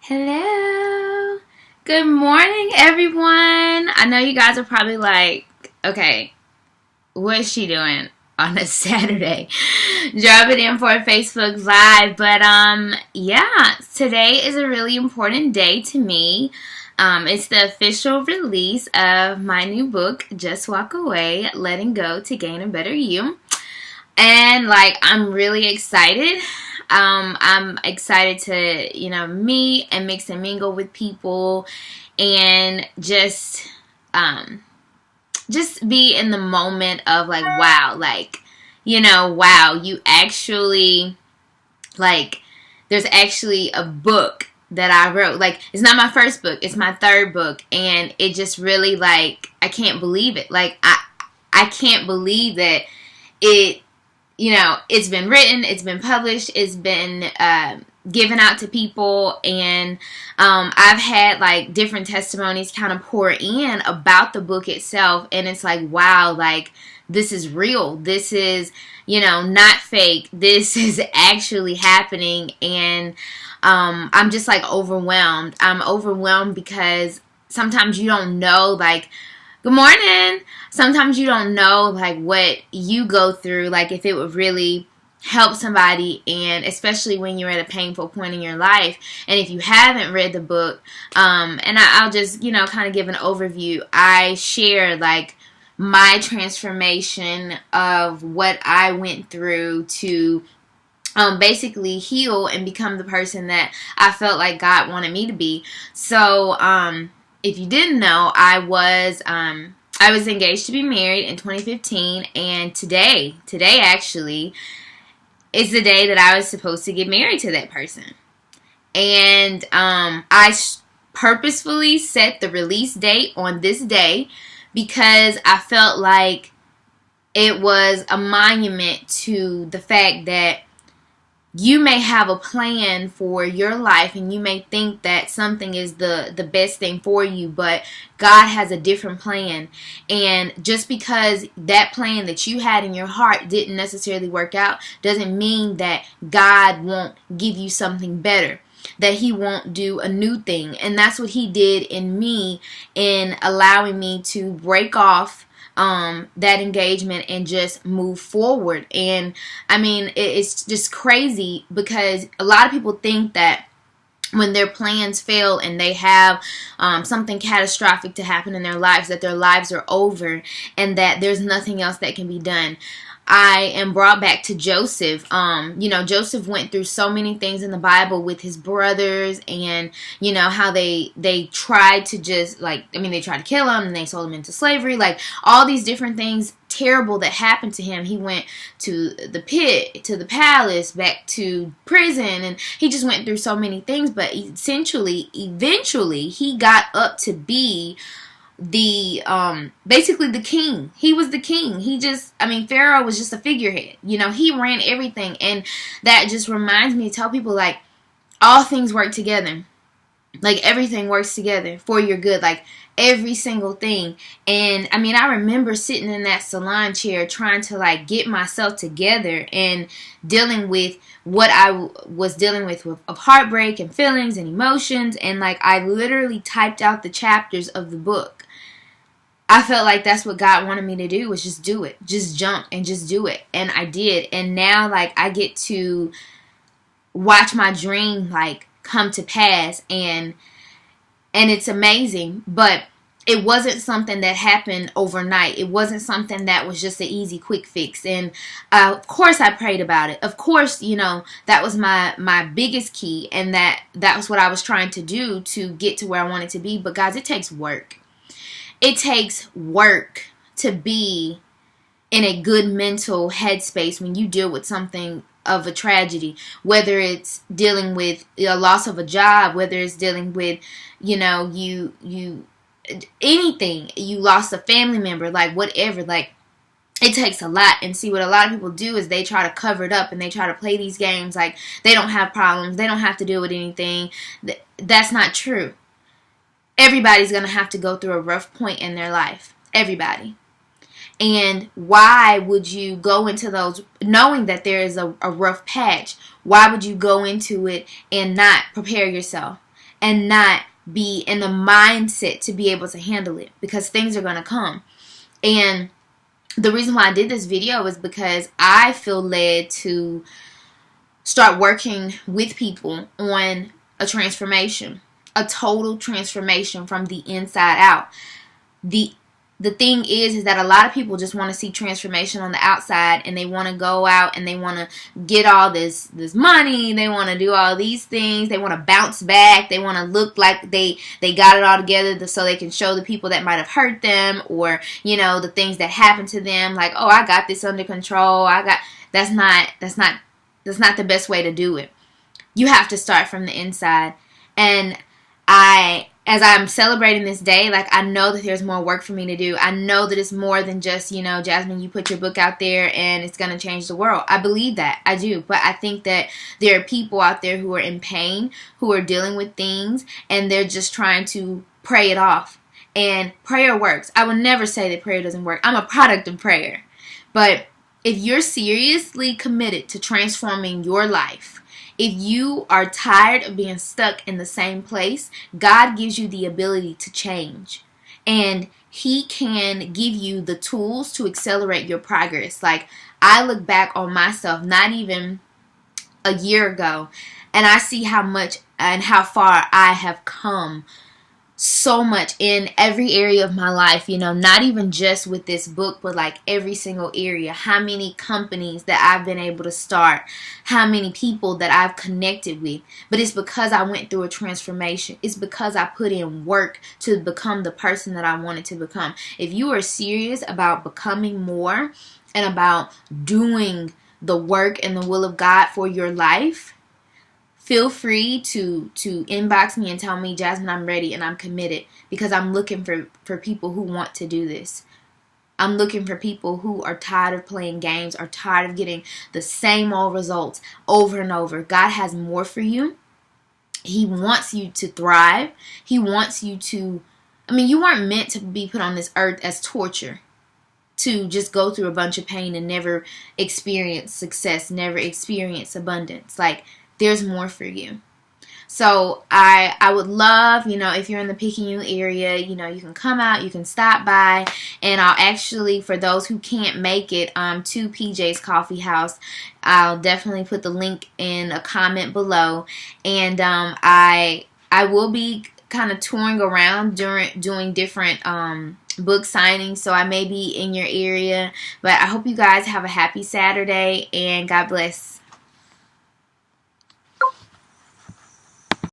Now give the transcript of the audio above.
Hello. Good morning, everyone. I know you guys are probably like, okay, what is she doing on a Saturday? Drop it in for a Facebook Live. But yeah, today is a really important day to me. It's the official release of my new book, Just Walk Away, Letting Go to Gain a Better You. And I'm really excited. I'm excited to, meet and mix and mingle with people and just be in the moment of wow, wow, you actually, there's actually a book that I wrote. It's not my first book, it's my third book, and it just really, I can't believe it. I can't believe that it's been written, it's been published, it's been given out to people, and I've had different testimonies kind of pour in about the book itself, and it's wow, this is real, this is not fake, this is actually happening. And I'm just overwhelmed. I'm overwhelmed because sometimes you don't know, good morning. Sometimes you don't know what you go through, if it would really help somebody, and especially when you're at a painful point in your life. And if you haven't read the book, and I'll just kind of give an overview. I share my transformation of what I went through to basically heal and become the person that I felt like God wanted me to be. So if you didn't know, I was engaged to be married in 2015, and today actually is the day that I was supposed to get married to that person. And I purposefully set the release date on this day because I felt like it was a monument to the fact that you may have a plan for your life, and you may think that something is the best thing for you, but God has a different plan. And just because that plan that you had in your heart didn't necessarily work out doesn't mean that God won't give you something better, that He won't do a new thing. And that's what He did in me, in allowing me to break off that engagement and just move forward. And I mean, it's just crazy because a lot of people think that when their plans fail and they have something catastrophic to happen in their lives, that their lives are over and that there's nothing else that can be done. I am brought back to Joseph. Joseph went through so many things in the Bible with his brothers, and how they tried to just they tried to kill him, and they sold him into slavery, all these different things terrible that happened to him. He went to the pit, to the palace, back to prison, and he just went through so many things, but eventually he got up to be basically the king. He was the king. Pharaoh was just a figurehead. He ran everything, and that just reminds me to tell people all things work together. Everything works together for your good. Every single thing. And I remember sitting in that salon chair trying to get myself together and dealing with what I was dealing with of heartbreak and feelings and emotions, and I literally typed out the chapters of the book. I felt like that's what God wanted me to do, was just do it. Just jump and just do it. And I did. And now I get to watch my dream come to pass, and it's amazing. But it wasn't something that happened overnight. It wasn't something that was just an easy quick fix. And of course I prayed about it. Of course, that was my biggest key, and that was what I was trying to do to get to where I wanted to be. But guys, it takes work. It takes work to be in a good mental headspace when you deal with something of a tragedy, whether it's dealing with a loss of a job, whether it's dealing with, anything, you lost a family member, whatever, it takes a lot. And see, what a lot of people do is they try to cover it up, and they try to play these games they don't have problems, they don't have to deal with anything. That's not true. Everybody's going to have to go through a rough point in their life. Everybody. And why would you go into those knowing that there is a rough patch? Why would you go into it and not prepare yourself and not be in the mindset to be able to handle it, because things are going to come. And the reason why I did this video is because I feel led to start working with people on a transformation, a total transformation from the inside out. The thing is that a lot of people just want to see transformation on the outside, and they want to go out and they want to get all this money. They want to do all these things. They want to bounce back. They want to look like they got it all together so they can show the people that might have hurt them, or, you know, the things that happened to them, like, oh, I got this under control. That's not the best way to do it. You have to start from the inside. And as I'm celebrating this day, like, I know that there's more work for me to do. I know that it's more than just, you know, Jasmine, you put your book out there and it's going to change the world. I believe that. I do. But I think that there are people out there who are in pain, who are dealing with things, and they're just trying to pray it off. And prayer works. I would never say that prayer doesn't work. I'm a product of prayer. But if you're seriously committed to transforming your life, if you are tired of being stuck in the same place, God gives you the ability to change. And He can give you the tools to accelerate your progress. Like, I look back on myself not even a year ago, and I see how much and how far I have come. So much in every area of my life, you know, not even just with this book, but like every single area. How many companies that I've been able to start, how many people that I've connected with. But it's because I went through a transformation. It's because I put in work to become the person that I wanted to become. If you are serious about becoming more and about doing the work and the will of God for your life, feel free to inbox me and tell me, Jasmine, I'm ready and I'm committed, because I'm looking for people who want to do this. I'm looking for people who are tired of playing games, are tired of getting the same old results over and over. God has more for you. He wants you to thrive. He wants you to, you weren't meant to be put on this earth as torture, to just go through a bunch of pain and never experience success, never experience abundance. Like, there's more for you. So I would love, if you're in the Picayune area, you can come out, you can stop by, and I'll actually, for those who can't make it to PJ's Coffee House, I'll definitely put the link in a comment below. And I will be kind of touring around doing different book signings, so I may be in your area. But I hope you guys have a happy Saturday, and God bless.